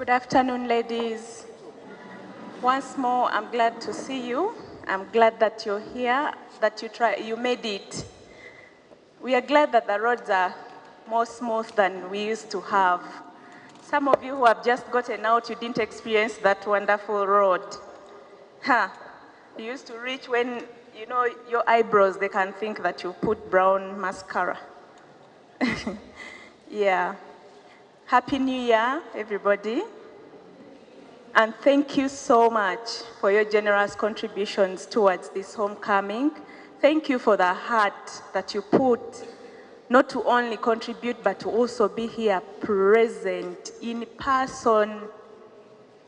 Good afternoon, ladies. Once more, I'm glad to see you. I'm glad that you're here, that you made it. We are glad that the roads are more smooth than we used to have. Some of you who have just gotten out, you didn't experience that wonderful road. You used to reach when, you know, your eyebrows, they can think that you put brown mascara. Yeah. Happy New Year, everybody. And thank you so much for your generous contributions towards this homecoming. Thank you for the heart that you put, not to only contribute, but to also be here present in person.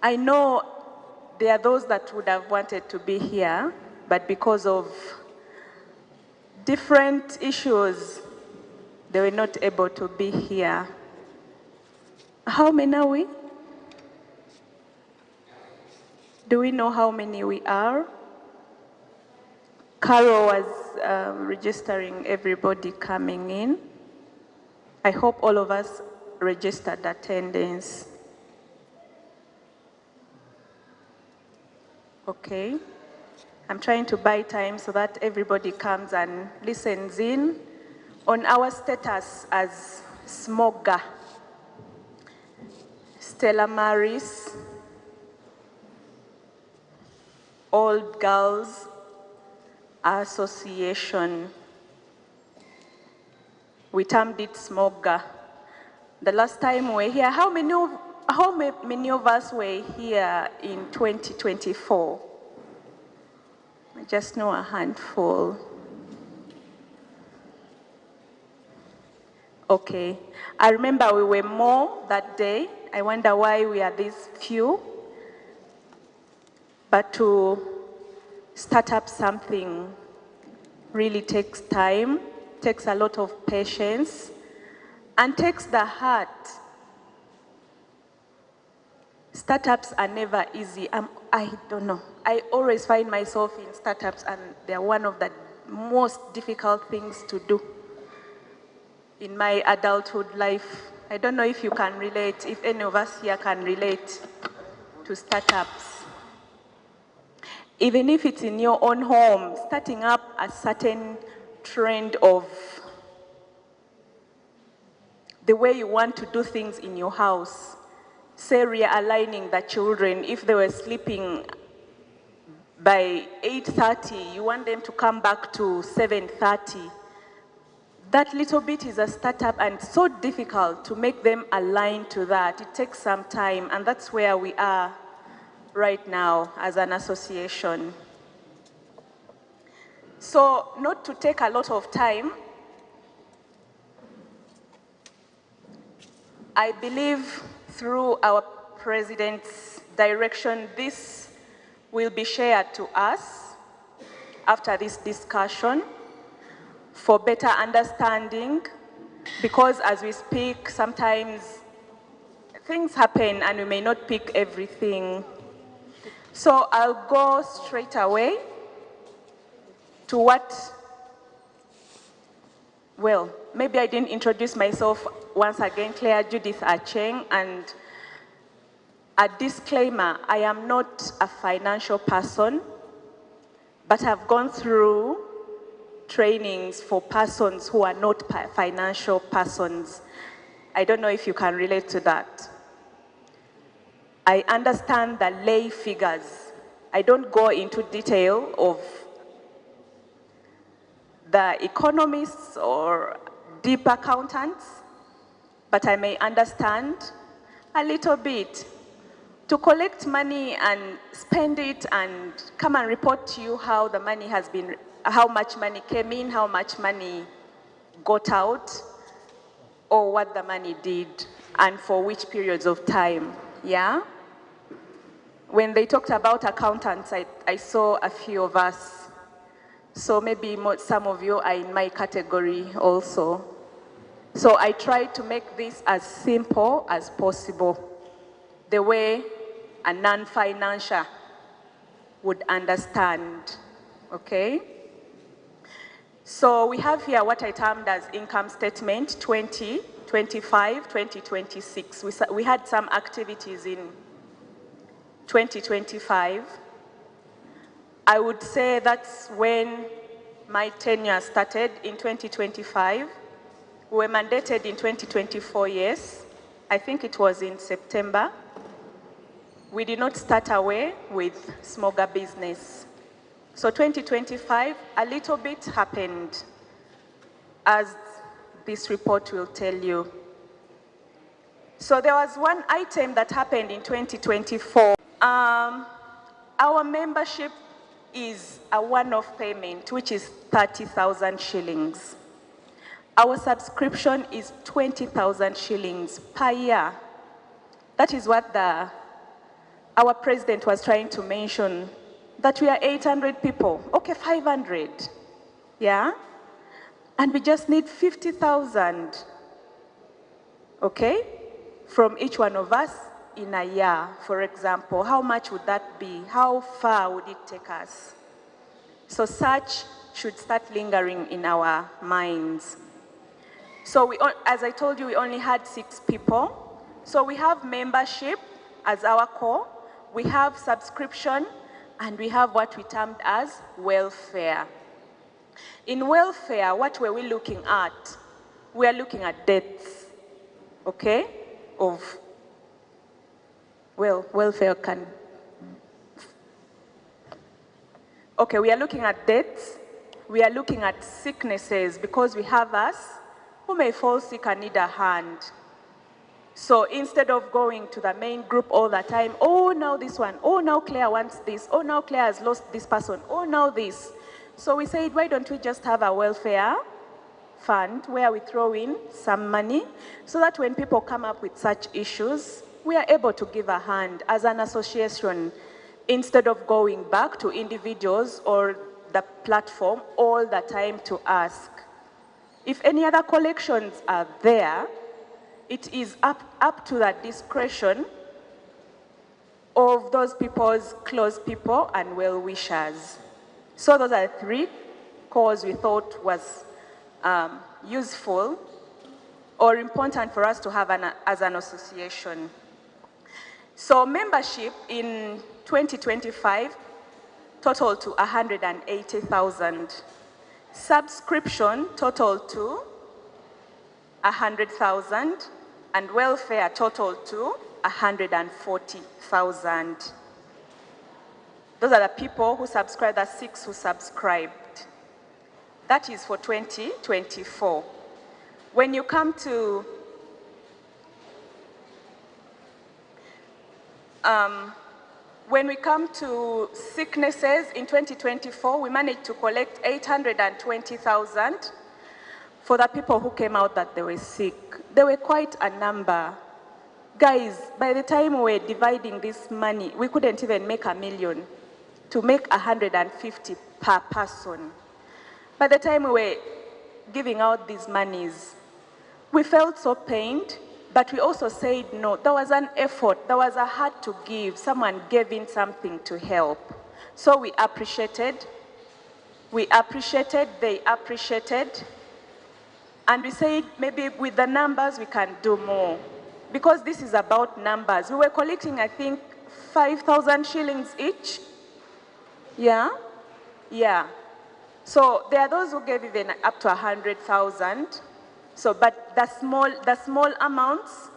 I know there are those that would have wanted to be here, but because of different issues, they were not able to be here. How many are we? Do we know how many we are? Carol was registering everybody coming in. I hope all of us registered attendance. Okay. I'm trying to buy time so that everybody comes and listens in on our status as Smoga. Stella Maris, Old Girls Association. We termed it Smoga. The last time we were here, how many of us were here in 2024? I just know a handful. Okay. I remember we were more that day. I wonder why we are this few. But to start up something really takes time, takes a lot of patience, and takes the heart. Startups are never easy. I don't know. I always find myself in startups, and they're one of the most difficult things to do in my adulthood life. I don't know if you can relate, if any of us here can relate to startups. Even if it's in your own home, starting up a certain trend of the way you want to do things in your house. Say realigning the children, if they were sleeping by 8:30, you want them to come back to 7:30. That little bit is a startup, and it's so difficult to make them align to that. It takes some time, and that's where we are right now as an association. So, not to take a lot of time, I believe through our president's direction, this will be shared to us after this discussion for better understanding, because as we speak, sometimes things happen and we may not pick everything. So I'll go straight away to well, maybe I didn't introduce myself once again. Claire Judith Acheng, and a disclaimer, I am not a financial person, but I've gone through trainings for persons who are not financial persons. I don't know if you can relate to that. I understand the lay figures. I don't go into detail of the economists or deep accountants, but I may understand a little bit. To collect money and spend it and come and report to you how the money has been, how much money came in, how much money got out, or what the money did, and for which periods of time, yeah? When they talked about accountants, I saw a few of us. So maybe some of you are in my category also. So I tried to make this as simple as possible, the way a non-financial would understand, okay? So we have here what I termed as income statement 2020 2025, 2026. We had some activities in 2025. I would say that's when my tenure started in 2025. We were mandated in 2024, yes. I think it was in September. We did not start away with smoker business. So 2025, a little bit happened, as this report will tell you. So there was one item that happened in 2024. Our membership is a one-off payment, which is 30,000 shillings. Our subscription is 20,000 shillings per year. That is what our president was trying to mention, that we are 800 people. Okay, 500, yeah? And we just need 50,000, okay, from each one of us in a year. For example, how much would that be? How far would it take us? So such should start lingering in our minds. So as I told you, we only had 6 people. So we have membership as our core, we have subscription, and we have what we termed as welfare. In welfare, what were we looking at? We are looking at debts, okay, welfare can... Okay, we are looking at debts, we are looking at sicknesses, because we have us who may fall sick and need a hand. So instead of going to the main group all the time, oh, now this one, oh, now Claire wants this, oh, now Claire has lost this person, oh, now this. So we said, why don't we just have a welfare fund where we throw in some money so that when people come up with such issues, we are able to give a hand as an association instead of going back to individuals or the platform all the time to ask. If any other collections are there, it is up to the discretion of those people's close people and well-wishers. So those are 3 cores we thought was useful or important for us to have as an association. So membership in 2025 totaled to 180,000. Subscription totaled to 100,000, and welfare totaled to 140,000. Those are the people who subscribed, the 6 who subscribed. That is for 2024. When you come to when we come to sicknesses in 2024, we managed to collect 820,000 for the people who came out that they were sick. There were quite a number. Guys, by the time we were dividing this money, we couldn't even make $1 million to make 150 per person. By the time we were giving out these monies, we felt so pained, but we also said no. There was an effort, there was a heart to give. Someone gave in something to help. So we appreciated, they appreciated, and we said maybe with the numbers we can do more. Because this is about numbers. We were collecting, I think, 5,000 shillings each. Yeah? Yeah. So there are those who gave even up to 100,000. So, but the small amounts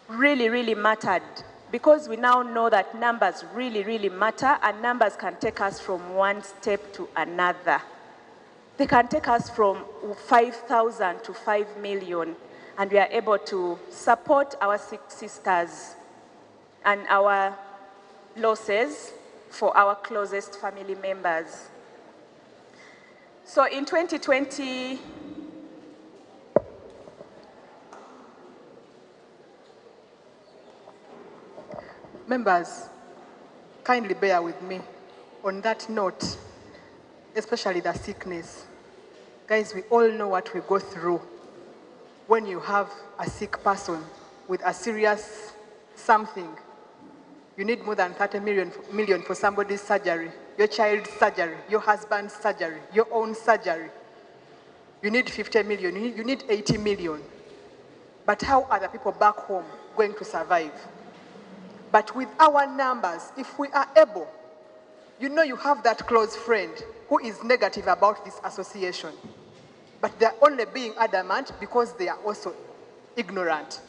really, really mattered, because we now know that numbers really, really matter, and numbers can take us from one step to another. They can take us from 5,000 to 5 million, and we are able to support our sick sisters and our losses for our closest family members. So in 2020, members, kindly bear with me on that note, especially the sickness. Guys, we all know what we go through when you have a sick person with a serious something. You need more than 30 million for somebody's surgery, your child's surgery, your husband's surgery, your own surgery. You need 50 million, you need 80 million. But how are the people back home going to survive? But with our numbers, if we are able, you know you have that close friend who is negative about this association, but they're only being adamant because they are also ignorant.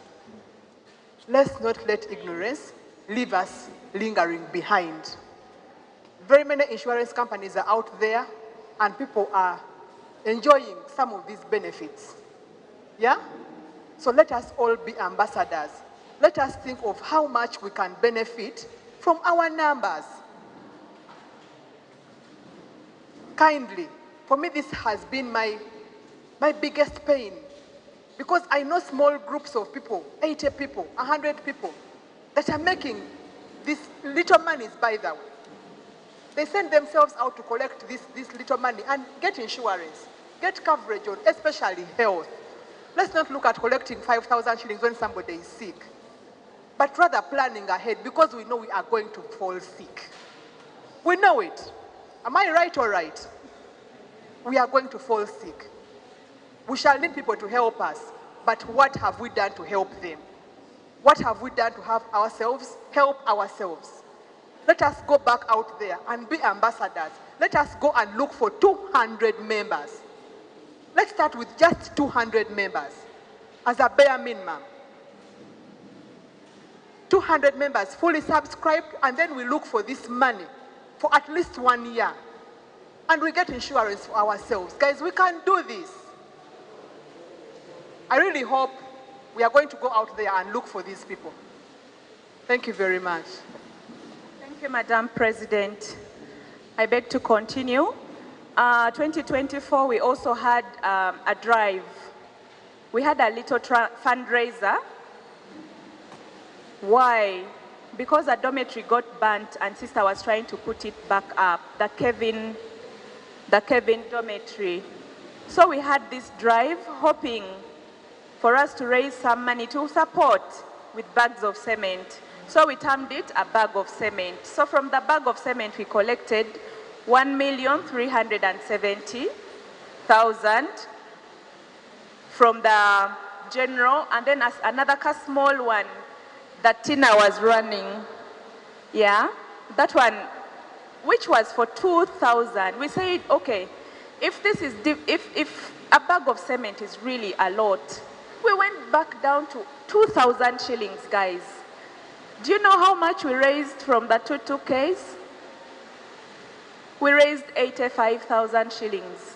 Let's not let ignorance leave us lingering behind. Very many insurance companies are out there and people are enjoying some of these benefits. Yeah? So let us all be ambassadors. Let us think of how much we can benefit from our numbers. Kindly, for me this has been my biggest pain, because I know small groups of people, 80 people, 100 people, that are making these little monies, by the way. They send themselves out to collect this little money and get insurance, get coverage on especially health. Let's not look at collecting 5,000 shillings when somebody is sick, but rather planning ahead, because we know we are going to fall sick. We know it. Am I right or right? We are going to fall sick. We shall need people to help us, but what have we done to help them? What have we done to have ourselves help ourselves? Let us go back out there and be ambassadors. Let us go and look for 200 members. Let's start with just 200 members as a bare minimum. 200 members fully subscribed, and then we look for this money for at least 1 year. And we get insurance for ourselves. Guys, we can do this. I really hope we are going to go out there and look for these people. Thank you very much. Thank you, Madam President. I beg to continue. 2024, we also had a drive. We had a little fundraiser. Why? Because a dormitory got burnt and sister was trying to put it back up, the Kevin dormitory. So we had this drive hoping for us to raise some money to support with bags of cement. So we termed it a bag of cement. So from the bag of cement, we collected 1,370,000 from the general, and then another small one that Tina was running. Yeah, that one, which was for 2,000. We said, okay, if this is if a bag of cement is really a lot, we went back down to 2,000 shillings, guys. Do you know how much we raised from the 2Ks? We raised 85,000 shillings.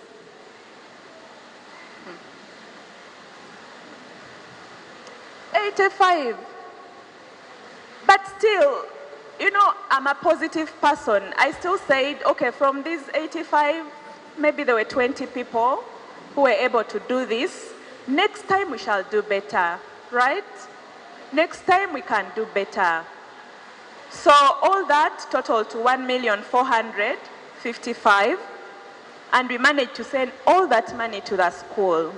85. But still, you know, I'm a positive person. I still said, okay, from these 85, maybe there were 20 people who were able to do this. Next time we shall do better, right? Next time we can do better. So all that totaled to 1,455,000, and we managed to send all that money to the school.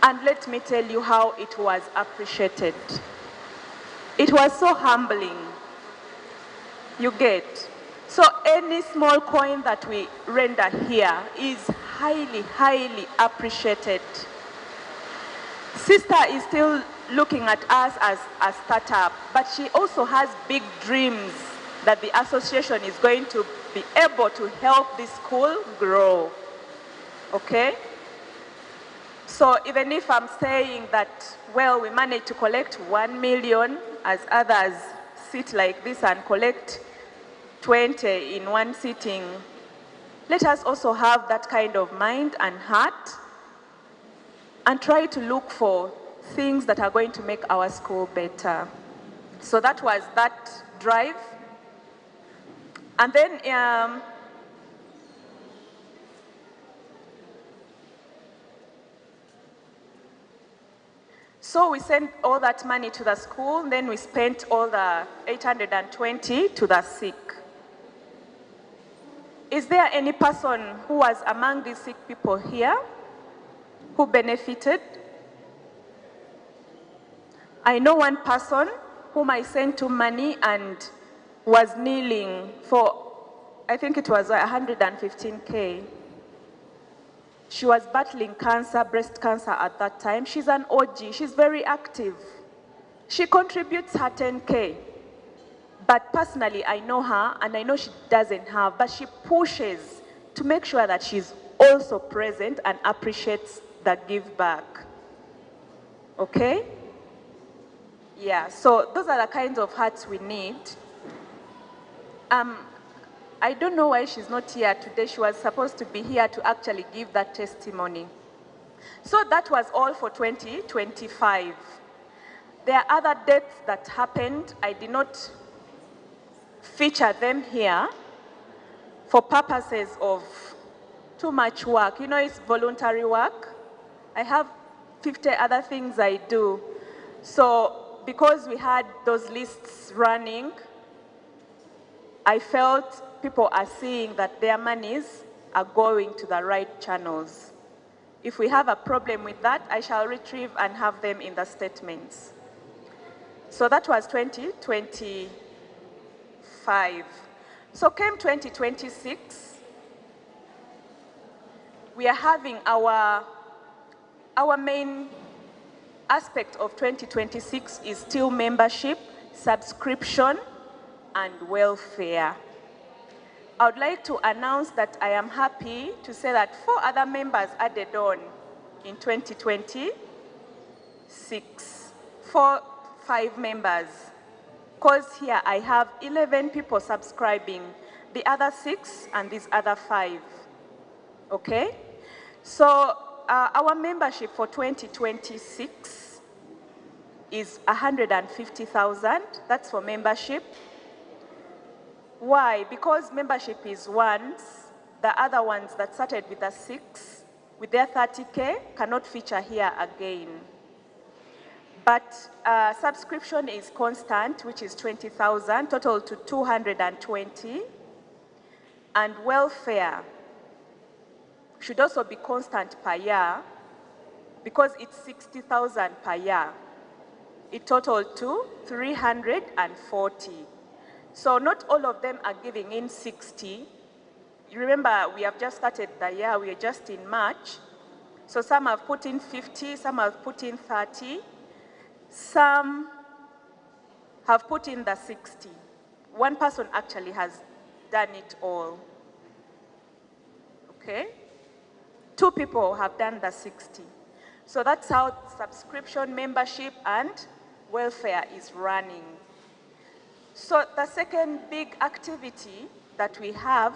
And let me tell you how it was appreciated. It was so humbling. You get. So any small coin that we render here is highly, highly appreciated. Sister is still looking at us as a startup, but she also has big dreams that the association is going to be able to help this school grow. Okay? So even if I'm saying that, well, we managed to collect 1 million, as others sit like this and collect 20 in one sitting, let us also have that kind of mind and heart and try to look for things that are going to make our school better. So that was that drive. And then so we sent all that money to the school, then we spent all the 820 to the sick. Is there any person who was among these sick people here who benefited? I know one person whom I sent to money and was kneeling for, I think it was 115K. She was battling cancer, breast cancer at that time. She's an OG, she's very active. She contributes her 10K. But personally, I know her and I know she doesn't have, but she pushes to make sure that she's also present and appreciates the give back. Okay? Yeah, so those are the kinds of hearts we need. I don't know why she's not here today. She was supposed to be here to actually give that testimony. So that was all for 2025. There are other deaths that happened. I did not feature them here for purposes of too much work. You know, it's voluntary work. I have 50 other things I do. So because we had those lists running, I felt people are seeing that their monies are going to the right channels. If we have a problem with that, I shall retrieve and have them in the statements. So that was 2025. So came 2026. We are having our main aspect of 2026 is still membership, subscription, and welfare. I would like to announce that I am happy to say that 4 other members added on in 2026. 5 members. Because here I have 11 people subscribing, the other 6 and these other 5. Okay? So our membership for 2026 is 150,000. That's for membership. Why? Because membership is once, the other ones that started with a 6, with their 30K, cannot feature here again. But subscription is constant, which is 20,000, total to 220. And welfare should also be constant per year, because it's 60,000 per year. It totaled to 340. So not all of them are giving in 60. You remember, we have just started the year, we are just in March. So some have put in 50, some have put in 30, some have put in the 60. One person actually has done it all. Okay? 2 people have done the 60. So that's how subscription, membership, and welfare is running. So the second big activity that we have,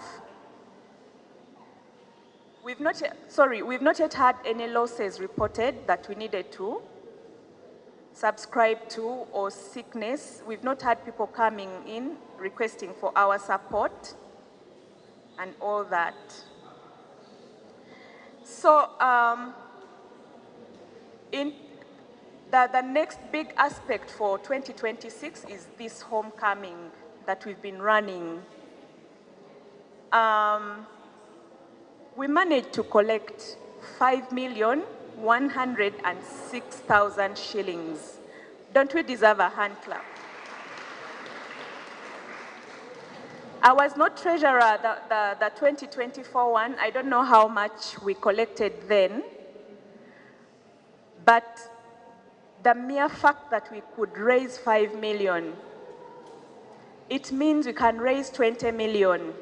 we've not yet had any losses reported that we needed to subscribe to, or sickness. We've not had people coming in requesting for our support and all that. So in the next big aspect for 2026 is this homecoming that we've been running. We managed to collect 5,106,000 shillings. Don't we deserve a hand clap? I was not treasurer the 2024 one. I don't know how much we collected then. But the mere fact that we could raise 5 million, it means we can raise 20 million.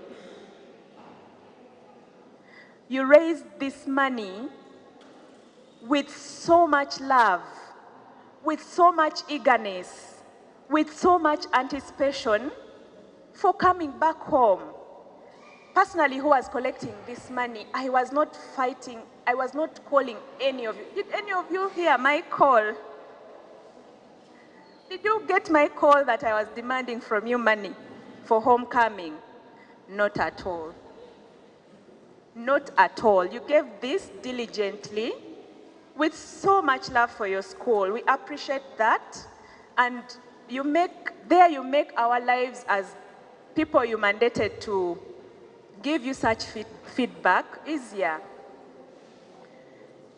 You raise this money with so much love, with so much eagerness, with so much anticipation for coming back home. Personally, who was collecting this money, I was not fighting, I was not calling any of you. Did any of you hear my call? Did you get my call that I was demanding from you money for homecoming? Not at all. Not at all. You gave this diligently with so much love for your school. We appreciate that. And you make our lives as people you mandated to give you such feedback easier.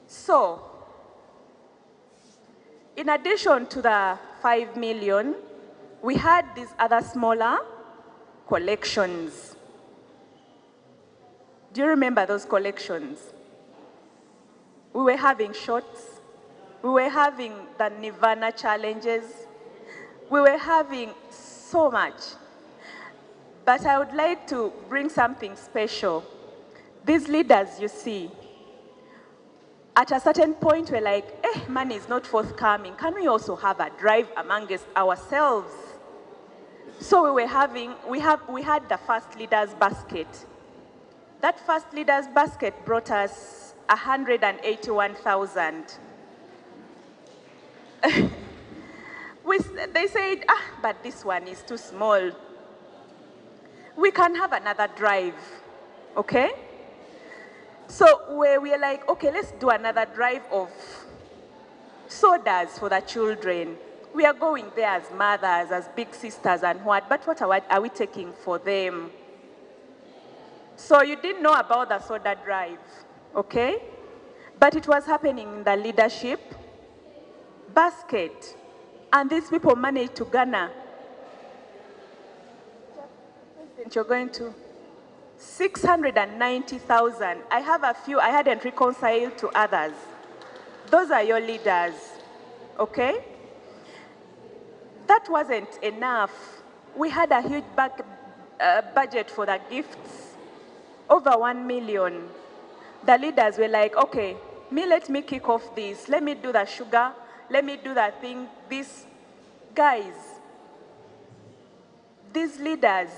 So, in addition to the 5 million, we had these other smaller collections. Do you remember those collections? We were having shots. We were having the Nirvana challenges. We were having so much. But I would like to bring something special. These leaders, you see, at a certain point we're like, money is not forthcoming. Can we also have a drive amongst ourselves? So we had the first leaders basket. That first leaders basket brought us 181,000. They said, but this one is too small. We can have another drive, okay? So we're like, okay, let's do another drive of sodas for the children. We are going there as mothers, as big sisters and what, but what are we taking for them? So you didn't know about the soda drive, okay? But it was happening in the leadership basket. And these people managed to garner, you're going to 690,000. I have a few I hadn't reconciled to others. Those are your leaders, okay? That wasn't enough. We had a huge budget for the gifts, over 1 million. The leaders were like, okay, let me kick off this. Let me do the sugar. Let me do that thing. This, guys, these leaders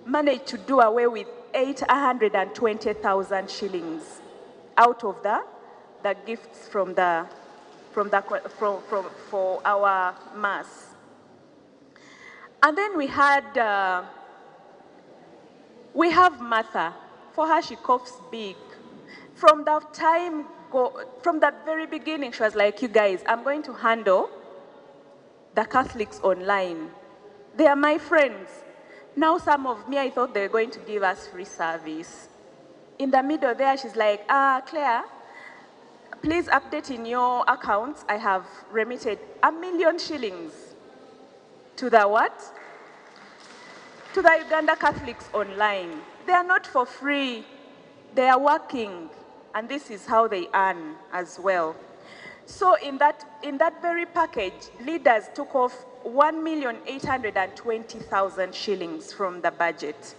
managed to do away with 820,000 shillings out of the gifts for our mass. And then we have Martha. For her, she coughs big. From the very beginning, she was like, you guys, I'm going to handle the Catholics online. They are my friends. Now some of me, I thought they were going to give us free service. In the middle there, she's like, Claire, please update in your accounts. I have remitted 1 million shillings to the what? To the Uganda Catholics online. They are not for free. They are working. And this is how they earn as well. So in that very package, leaders took off 1,820,000 shillings from the budget.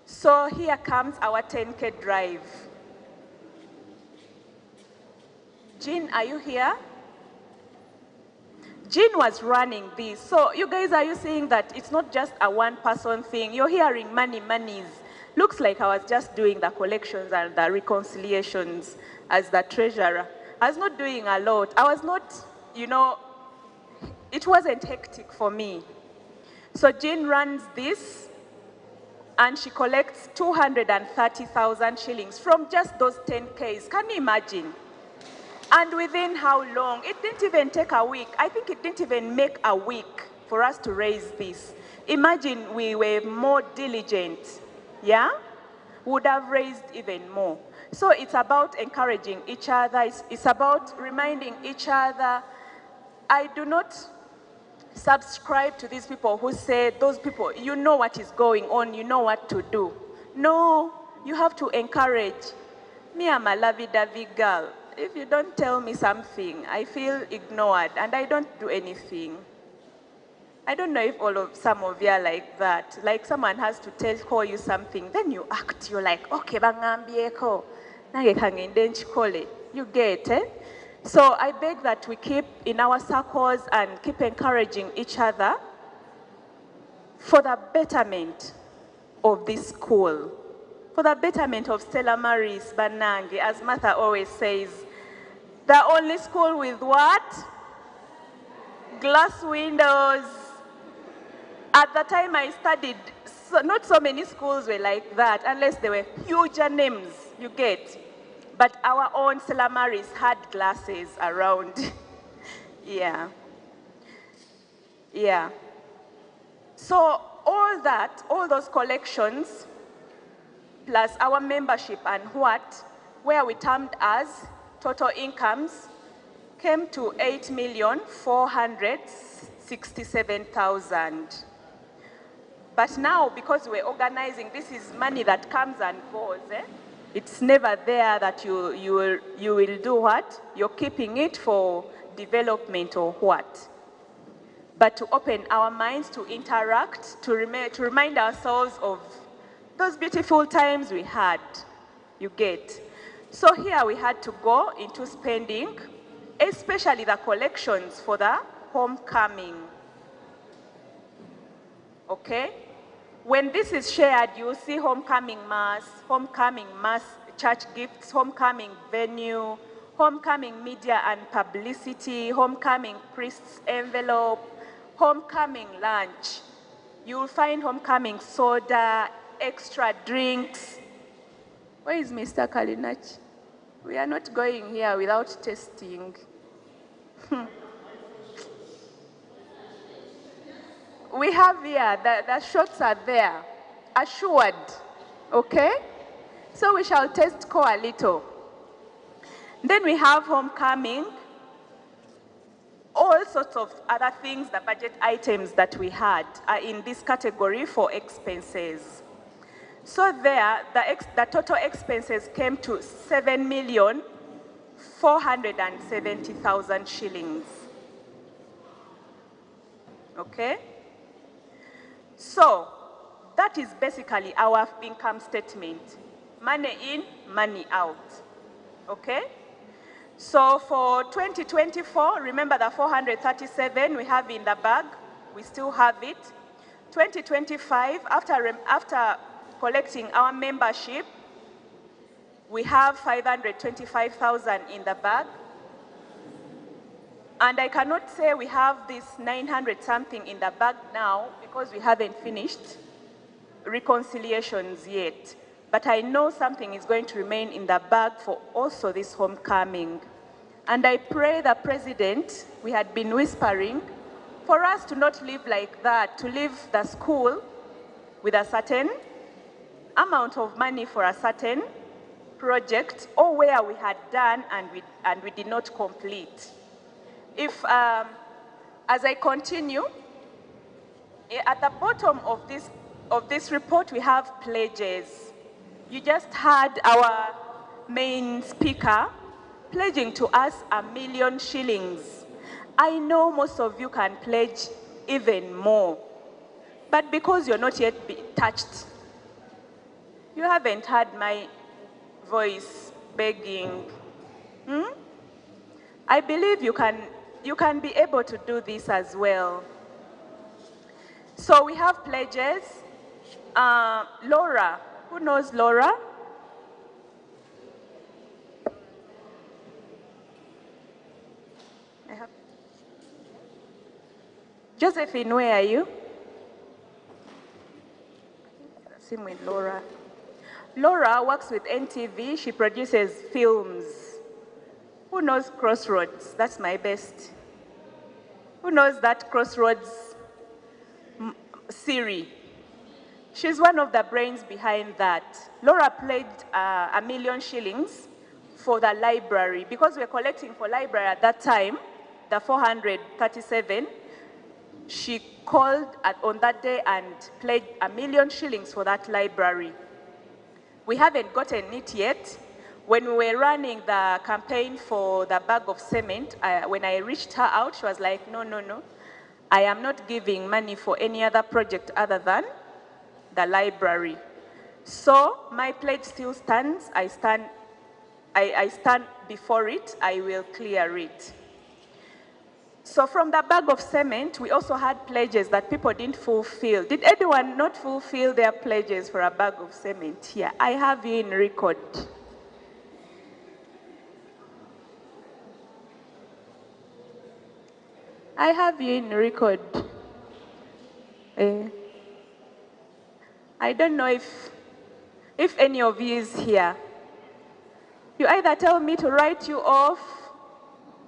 So here comes our 10K drive. Jean, are you here? Jean was running this. So you guys, are you seeing that it's not just a one-person thing? You're hearing monies. Looks like I was just doing the collections and the reconciliations as the treasurer. I was not doing a lot. I was not, it wasn't hectic for me. So Jean runs this, and she collects 230,000 shillings from just those 10Ks. Can you imagine? And within how long? It didn't even take a week. I think it didn't even make a week for us to raise this. Imagine we were more diligent, yeah? Would have raised even more. So it's about encouraging each other. It's about reminding each other. I do not subscribe to these people who say, those people, you know what is going on, you know what to do. No, you have to encourage. Me, I'm a lovey-dovey girl. If you don't tell me something, I feel ignored and I don't do anything. I don't know if some of you are like that. Like someone has to call you something, then you act, you're like, okay, bangambieko. You get it? So I beg that we keep in our circles and keep encouraging each other for the betterment of this school, for the betterment of Stella Maris Banange, as Martha always says, the only school with what? Glass windows. At the time I studied, not so many schools were like that, unless they were huger names, you get. But our own Stella Maris had glasses around. Yeah. So all those collections, plus our membership and where we termed as total incomes, came to 8,467,000. But now, because we're organizing, this is money that comes and goes, It's never there that you will do what? You're keeping it for development or what? But to open our minds, to interact, to remind ourselves of those beautiful times we had, you get. So here we had to go into spending, especially the collections for the homecoming. Okay? When this is shared, you'll see homecoming mass church gifts, homecoming venue, homecoming media and publicity, homecoming priest's envelope, homecoming lunch. You'll find homecoming soda, extra drinks. Where is Mr. Kalinach? We are not going here without testing. We have here, the shots are there, assured, okay? So we shall test core a little. Then we have homecoming, all sorts of other things, the budget items that we had are in this category for expenses. So there, the total expenses came to 7,470,000 shillings. Okay? So, that is basically our income statement. Money in, money out. Okay? So for 2024, remember the 437 we have in the bag, we still have it. 2025, after collecting our membership, we have 525,000 in the bag. And I cannot say we have this 900 something in the bag now because we haven't finished reconciliations yet. But I know something is going to remain in the bag for also this homecoming. And I pray the president, we had been whispering, for us to not live like that, to leave the school with a certain amount of money for a certain project or where we had done and we did not complete. If, as I continue, at the bottom of this report, we have pledges. You just had our main speaker pledging to us 1 million shillings. I know most of you can pledge even more, but because you're not yet touched, you haven't heard my voice begging. I believe you can be able to do this as well. So we have pledges. Laura, who knows Laura? Josephine, where are you? Same with Laura. Laura works with NTV. She produces films. Who knows Crossroads? That's my best. Who knows that Crossroads series? She's one of the brains behind that. Laura pledged 1 million shillings for the library because we're collecting for library at that time, the 437. She called on that day and pledged 1 million shillings for that library. We haven't gotten it yet. When we were running the campaign for the bag of cement, when I reached her out, she was like, no, no, no. I am not giving money for any other project other than the library. So my pledge still stands. I stand before it. I will clear it. So from the bag of cement, we also had pledges that people didn't fulfill. Did anyone not fulfill their pledges for a bag of cement here? I have you in record. I have you in record. I don't know if any of you is here. You either tell me to write you off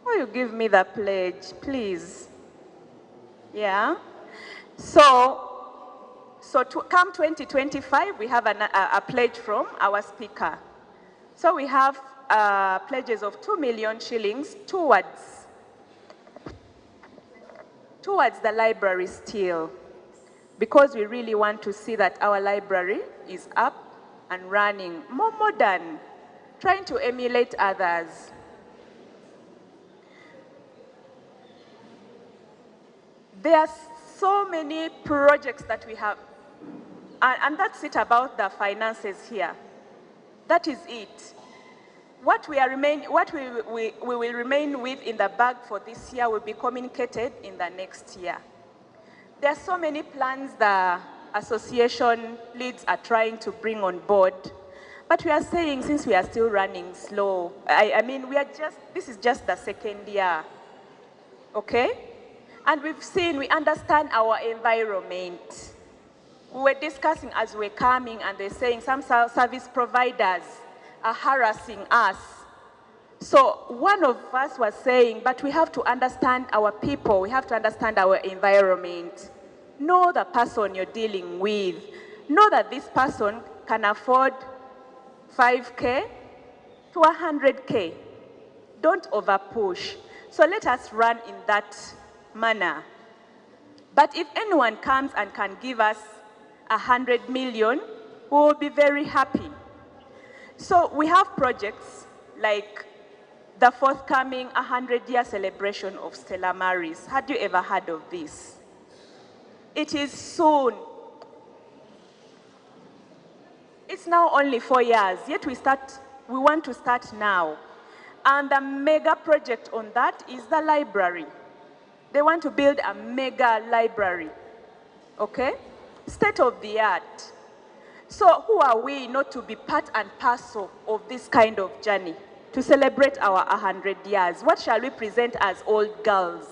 or you give me the pledge, please. Yeah? So to come 2025, we have a pledge from our speaker. So we have pledges of 2 million shillings towards the library still, because we really want to see that our library is up and running, more modern, trying to emulate others. There are so many projects that we have, and that's it about the finances here. That is it. What we will remain with in the bag for this year will be communicated in the next year. There are so many plans the association leads are trying to bring on board, but we are saying since we are still running slow, I mean, this is just the second year, okay? And we understand our environment. We were discussing as we're coming, and they're saying some service providers are harassing us. So one of us was saying, but we have to understand our people, we have to understand our environment. Know the person you're dealing with. Know that this person can afford 5K to 100K. Don't overpush. So let us run in that manner. But if anyone comes and can give us 100 million, we will be very happy. So we have projects like the forthcoming 100-year celebration of Stella Maris. Had you ever heard of this? It is soon. It's now only 4 years, yet we want to start now. And the mega project on that is the library. They want to build a mega library, okay? State of the art. So who are we not to be part and parcel of this kind of journey to celebrate our 100 years? What shall we present as old girls?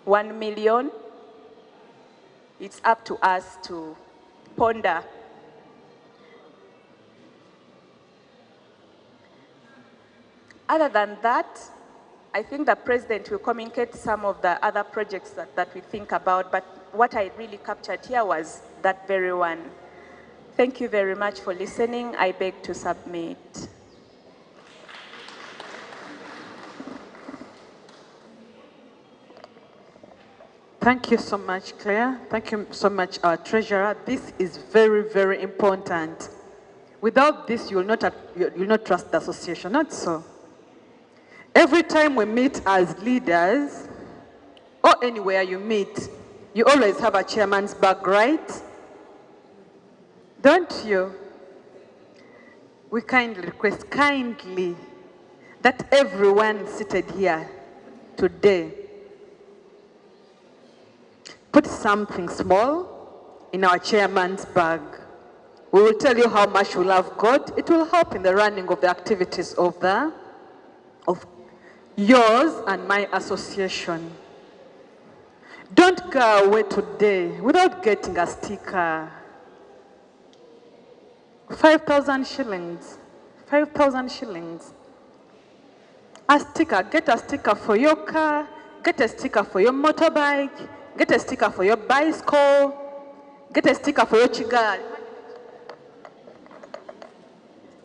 1 million? It's up to us to ponder. Other than that, I think the president will communicate some of the other projects that we think about, but what I really captured here was that very one. Thank you very much for listening. I beg to submit. Thank you so much, Claire. Thank you so much, our treasurer. This is very, very important. Without this, you will not trust the association, not so. Every time we meet as leaders, or anywhere you meet, you always have a chairman's bag, right? Don't you? We kindly request, that everyone seated here today put something small in our chairman's bag. We will tell you how much we love God. It will help in the running of the activities of yours and my association. Don't go away today without getting a sticker. 5,000 shillings. 5,000 shillings. A sticker. Get a sticker for your car. Get a sticker for your motorbike. Get a sticker for your bicycle. Get a sticker for your chigali.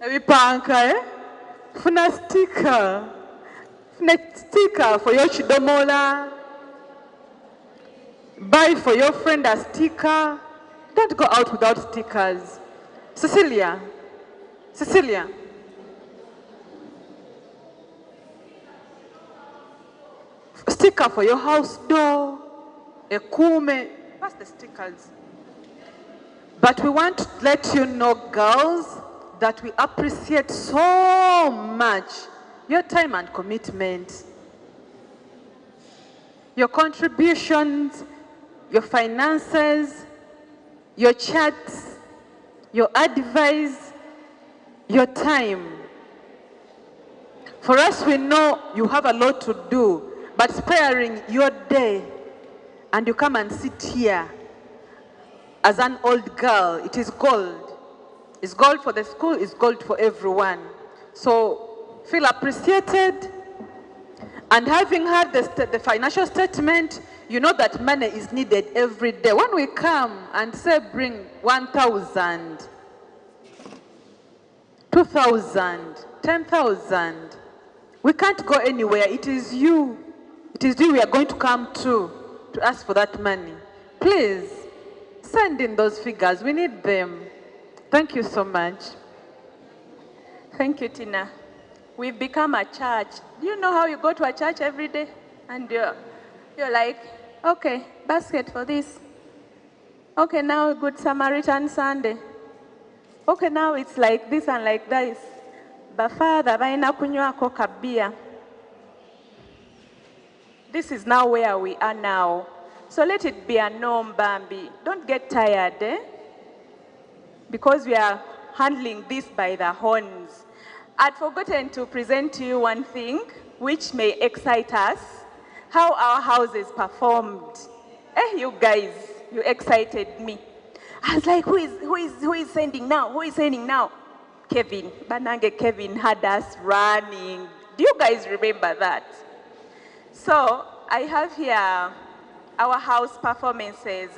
Ebipanka, eh? Funa sticker. Funa sticker for your chidomola. Buy for your friend a sticker. Don't go out without stickers. Cecilia. Sticker for your house door. A kume. What's the stickers? But we want to let you know, girls, that we appreciate so much your time and commitment. Your contributions, your finances, your chats, your advice, your time. For us, we know you have a lot to do, but sparing your day and you come and sit here as an old girl, it is gold. It's gold for the school, it's gold for everyone. So feel appreciated. And having heard the financial statement, you know that money is needed every day. When we come and say bring 1,000, 2,000, 10,000, we can't go anywhere. It is you. It is you we are going to come to ask for that money. Please, send in those figures. We need them. Thank you so much. Thank you, Tina. We've become a church. Do you know how you go to a church every day? And you're like, okay, basket for this. Okay, now Good Samaritan Sunday. Okay, now it's like this and like this. But Father, baina kunywako kabia. This is now where we are now. So let it be a norm, Bambi. Don't get tired, eh? Because we are handling this by the horns. I'd forgotten to present to you one thing which may excite us, how our houses performed. You guys, you excited me. I was like, who is sending now? Who is sending now? Kevin. Banange Kevin had us running. Do you guys remember that? So I have here our house performances.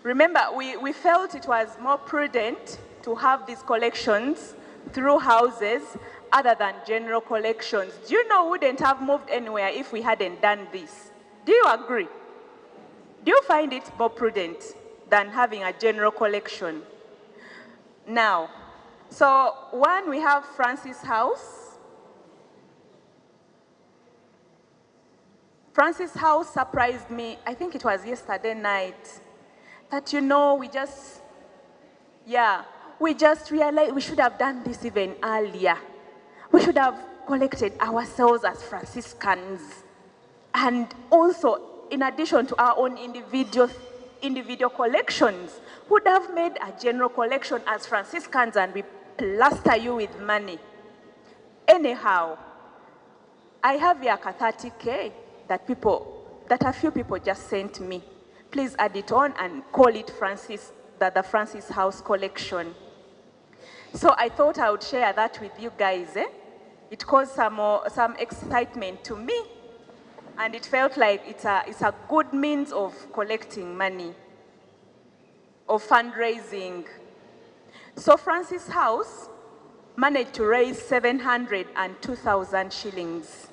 Remember, we felt it was more prudent to have these collections through houses other than general collections. Do you know we wouldn't have moved anywhere if we hadn't done this? Do you agree? Do you find it more prudent than having a general collection? Now, so one, we have Francis House. Francis House surprised me, I think it was yesterday night, that we just realized we should have done this even earlier. We should have collected ourselves as Franciscans. And also, in addition to our own individual collections, would have made a general collection as Franciscans and we plaster you with money. Anyhow, I have here 30K that a few people just sent me. Please add it on and call it the Francis House collection. So I thought I would share that with you guys. It caused some excitement to me, and it felt like it's a good means of collecting money, of fundraising. So Francis House managed to raise 702,000 shillings.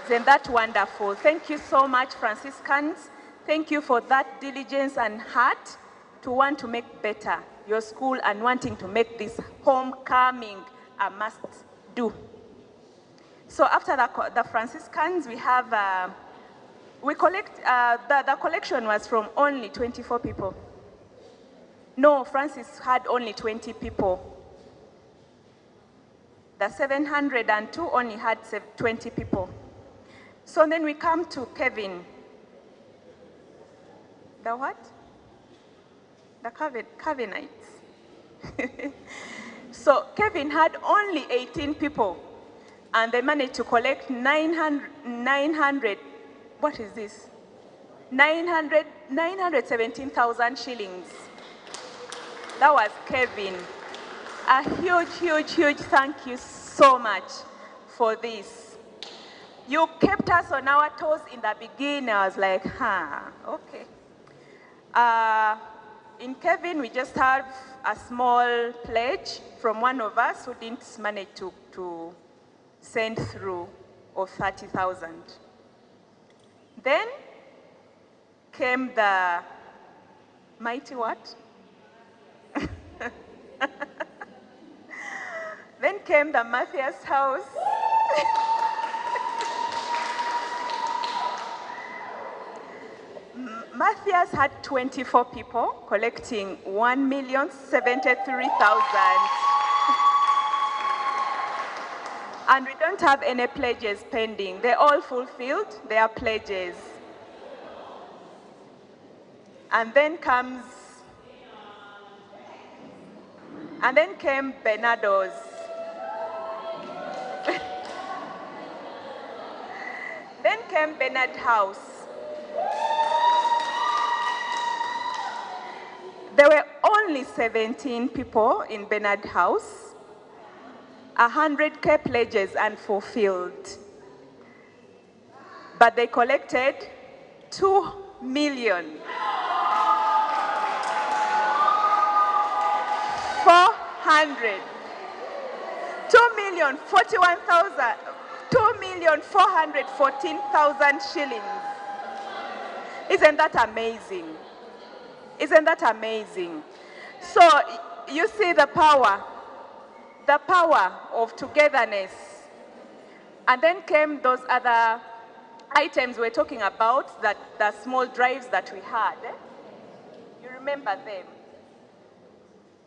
Isn't that wonderful? Thank you so much, Franciscans. Thank you for that diligence and heart to want to make better your school and wanting to make this homecoming a must-do. So after the Franciscans, we have, the collection was from only 24 people. No, Francis had only 20 people. The 702 only had 20 people. So then we come to Kevin. The what? The Kevinites. So Kevin had only 18 people, and they managed to collect 900, what is this? 917,000 shillings. That was Kevin. A huge, huge, huge thank you so much for this. You kept us on our toes in the beginning. I was like, okay. In Kevin, we just have a small pledge from one of us who didn't manage to send through of 30,000. Then came the mighty what? Then came the Matthias House. Matthias had 24 people collecting 1,073,000. And we don't have any pledges pending. They all fulfilled their pledges. And then came Bernardo's. Then came Bernard House. There were only 17 people in Bernard House, 100K pledges unfulfilled. But they collected 2 million. 2,414,000 shillings. Isn't that amazing? Isn't that amazing? So you see the power of togetherness. And then came those other items we're talking about, that the small drives that we had. You remember them?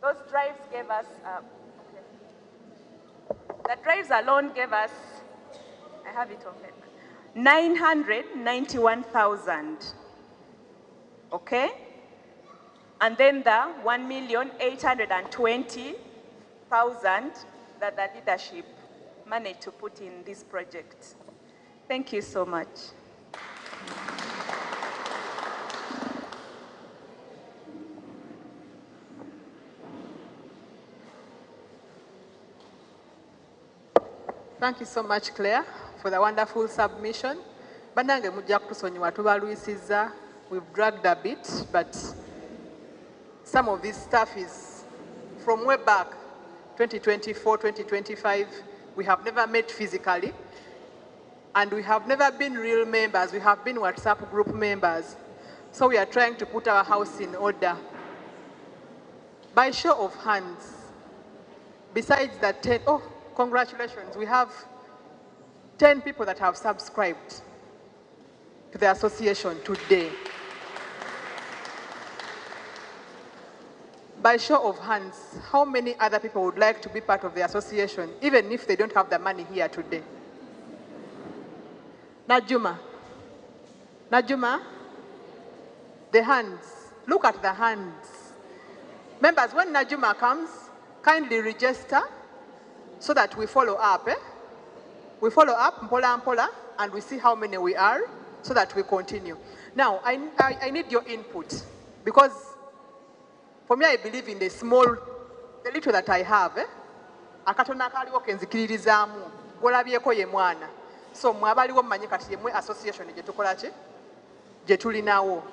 Those drives gave us, the drives alone gave us, I have it on paper, 991,000. Okay? And then the 1,820,000 that the leadership managed to put in this project. Thank you so much. Thank you so much, Claire, for the wonderful submission. Banange mujja kutusonyiwa tubalwisizza. We've dragged a bit, but some of this stuff is from way back, 2024, 2025. We have never met physically, and we have never been real members. We have been WhatsApp group members. So we are trying to put our house in order. By show of hands, besides the 10, oh, congratulations, we have 10 people that have subscribed to the association today. By show of hands, how many other people would like to be part of the association, even if they don't have the money here today? Najuma. Najuma? The hands. Look at the hands. Members, when Najuma comes, kindly register so that we follow up. We follow up, mpola mpola, and we see how many we are so that we continue. Now, I need your input, because for me, I believe in the little that I have. Akatona kaliwo kenzikiririzaamu, gwolabyeko ye mwana. So mwabaliwo mmanyi kati yemwe association gye tukola ki? Gye tulinawo.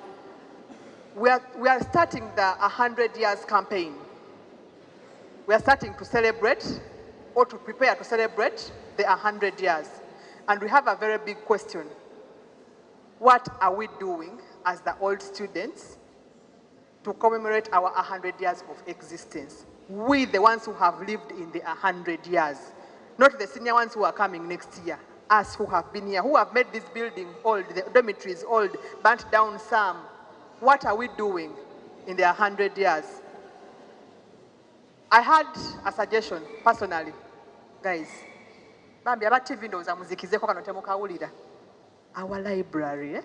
We are starting the 100 years campaign. We are starting to celebrate, or to prepare to celebrate the 100 years. And we have a very big question. What are we doing as the old students to commemorate our 100 years of existence? We, the ones who have lived in the 100 years, not the senior ones who are coming next year. Us who have been here, who have made this building old, the dormitories old, burnt down some. What are we doing in the 100 years? I had a suggestion, personally, guys. Bambi, aba TV ndoza muzikizeko kano temukawulira. Our library,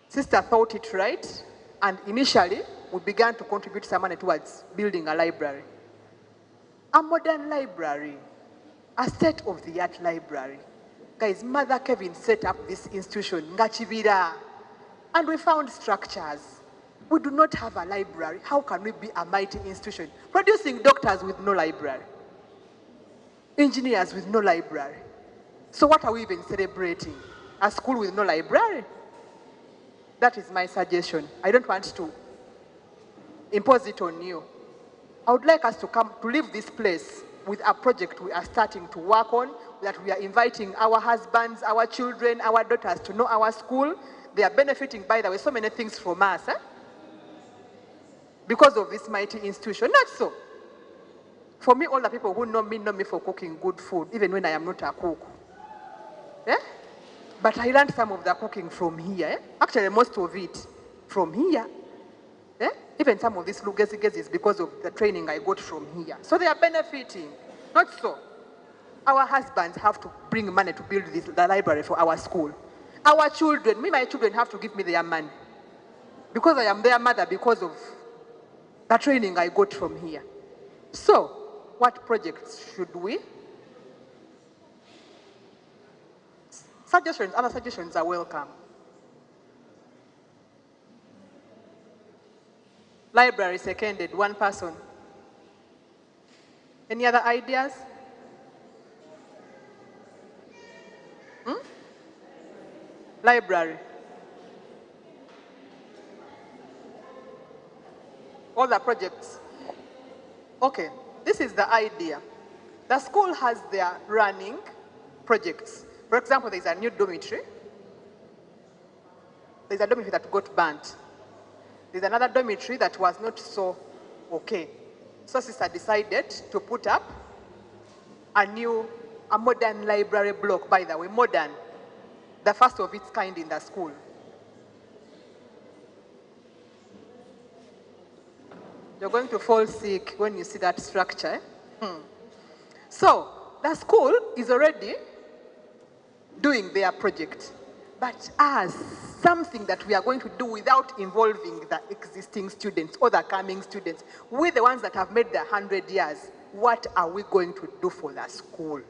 Sister thought it right, and initially we began to contribute some money towards building a library. A modern library, a state-of-the-art library. Guys, Mother Kevin set up this institution, Ngachibira, and we found structures. We do not have a library. How can we be a mighty institution? Producing doctors with no library, engineers with no library. So what are we even celebrating? A school with no library? That is my suggestion. I don't want to impose it on you. I would like us to come to leave this place with a project we are starting to work on, that we are inviting our husbands, our children, our daughters to know our school. They are benefiting, by the way, so many things from us, because of this mighty institution. Not so. For me, all the people who know me for cooking good food, even when I am not a cook. But I learned some of the cooking from here. Actually, most of it from here. Even some of this lugezi is because of the training I got from here. So they are benefiting. Not so. Our husbands have to bring money to build the library for our school. Our children, my children have to give me their money. Because I am their mother, because of the training I got from here. So, what projects should we? Suggestions, other suggestions are welcome. Library seconded, one person. Any other ideas? Library. All the projects. Okay, this is the idea. The school has their running projects. For example, there is a new dormitory. there's a dormitory that got burnt. There's another dormitory that was not so okay. So sister decided to put up a modern library block, by the way, modern. The first of its kind in the school. You're going to fall sick when you see that structure. So, the school is already doing their project. But as something that we are going to do without involving the existing students or the coming students, we're the ones that have made the 100 years, what are we going to do for the school?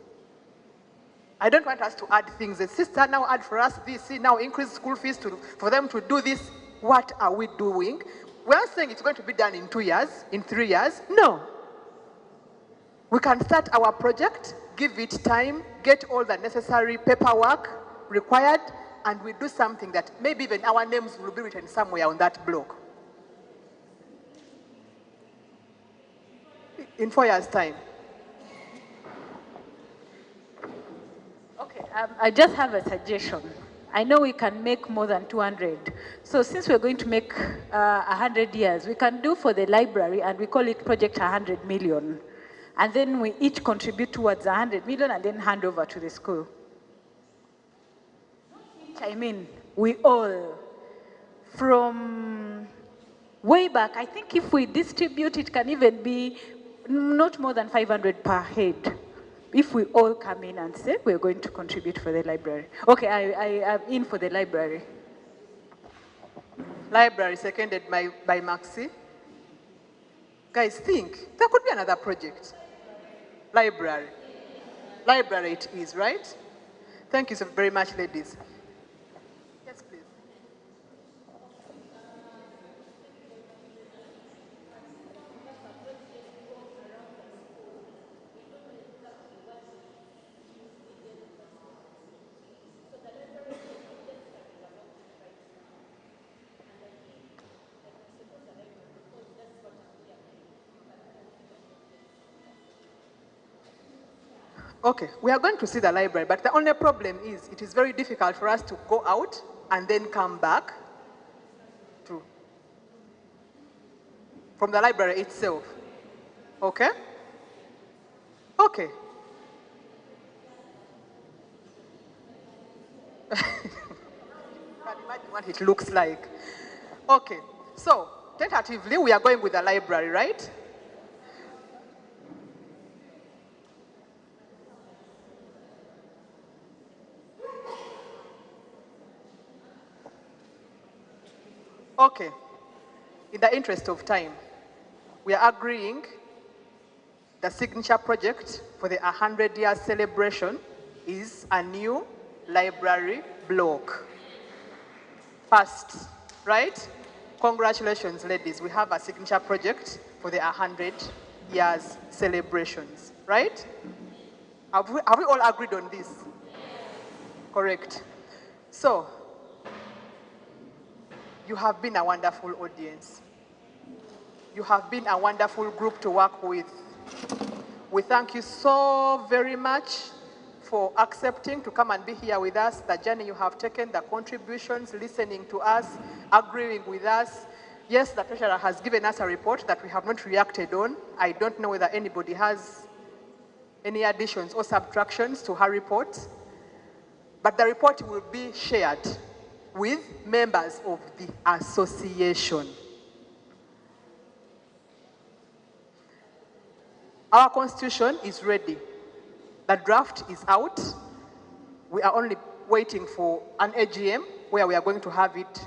I don't want us to add things. The sister now add for us this, now increase school fees for them to do this. What are we doing? We're not saying it's going to be done in 2 years, in 3 years. No. We can start our project, give it time, get all the necessary paperwork required, and we do something that maybe even our names will be written somewhere on that block. In 4 years' time. Okay, I just have a suggestion. I know we can make more than 200. So since we're going to make 100 years, we can do for the library, and we call it Project 100 Million. And then we each contribute towards 100 million and then hand over to the school. I mean, we all, from way back, I think if we distribute, it can even be not more than 500 per head. If we all come in and say we're going to contribute for the library. Okay, I am in for the library. Library, seconded by Maxi. Guys, think, there could be another project. Library. Library it is, right? Thank you so very much, ladies. Yes, please. Okay, we are going to see the library, but the only problem is it is very difficult for us to go out and then come back from the library itself. Okay? Okay. You can imagine what it looks like. Okay, so tentatively we are going with the library, right? Okay, in the interest of time, we are agreeing the signature project for the 100-year celebration is a new library block. First, right? Congratulations, ladies. We have a signature project for the 100 years celebrations, right? Have we all agreed on this? Correct. So, you have been a wonderful audience. You have been a wonderful group to work with. We thank you so very much for accepting to come and be here with us, the journey you have taken, the contributions, listening to us, agreeing with us. Yes, the treasurer has given us a report that we have not reacted on. I don't know whether anybody has any additions or subtractions to her report, but the report will be shared with members of the association. Our constitution is ready. The draft is out. We are only waiting for an AGM where we are going to have it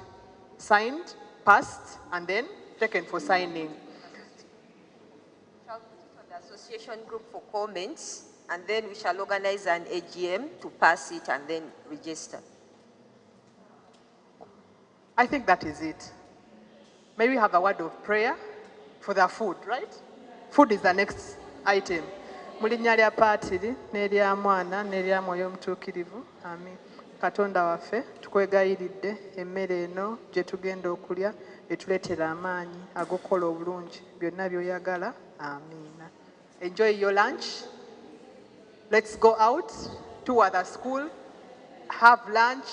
signed, passed, and then taken for signing. We shall put it on the association group for comments, and then we shall organize an AGM to pass it and then register. I think that is it. May we have a word of prayer for the food, right? Food is the next item. Mu linnya lya Paatiri n'erya Mwana n'erya Mwoyo Omutuukirivu. Amen. Katonda waffe tukwegayiridde emmere eno gye tugenda okulya etuleetera amaanyi ag'okukola obulungi byonna by'oyagala. Amiina. Enjoy your lunch. Let's go out to the school, have lunch,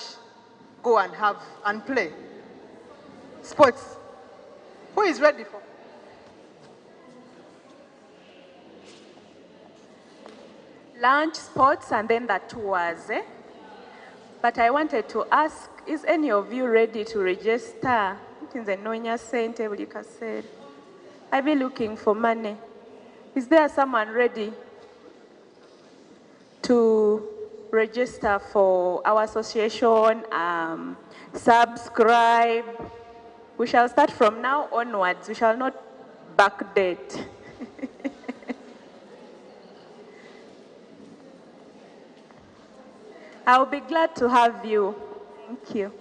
go and play. Sports. Who is ready for? Lunch, sports, and then the tours. But I wanted to ask, is any of you ready to register? I've been looking for money. Is there someone ready to register for our association, subscribe? We shall start from now onwards. We shall not backdate. I'll be glad to have you. Thank you.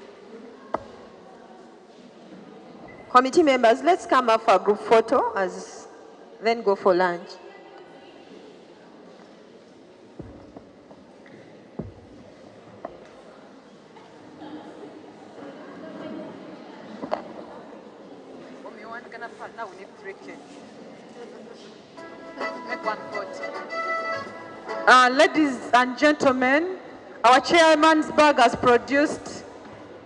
Committee members, let's come up for a group photo, then go for lunch. Now we need 3K. Make 140. Ladies and gentlemen, our chairman's bag has produced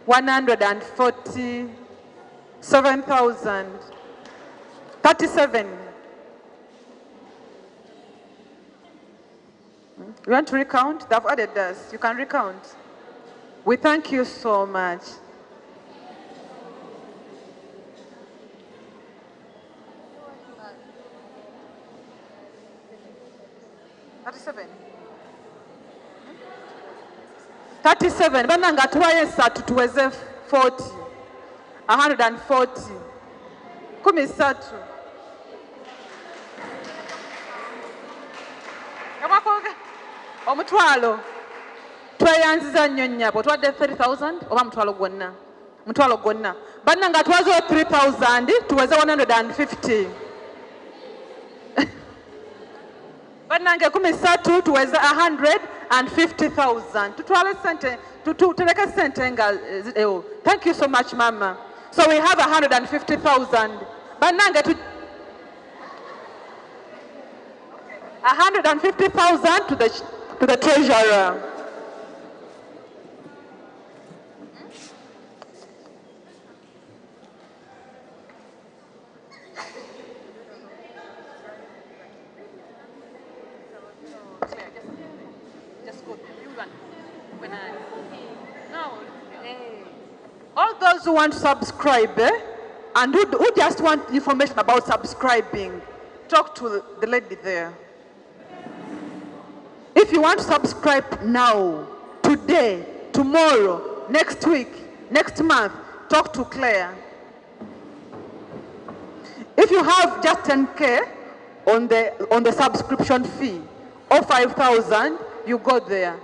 147,037. You want to recount? They've added us. You can recount. We thank you so much. $37. Bananga tuwayensa tutuweze 40. 140. 13. Omutwalo. Tweyanziza nnyo nnyabo. Twadde 30,000 oba mutwalo gwonna. Mutwalo gwonna. Bananga tuwaze 3,000 tuweze 150. Banange 13 tuweze 150,000. Tutwale sente, tuteleke sente nga. Thank you so much, Mama. So we have 150,000. Banange 150,000 to the treasurer. All those who want to subscribe and who just want information about subscribing, talk to the lady there. If you want to subscribe now, today, tomorrow, next week, next month, talk to Claire. If you have just 10K on the subscription fee or 5,000, you go there.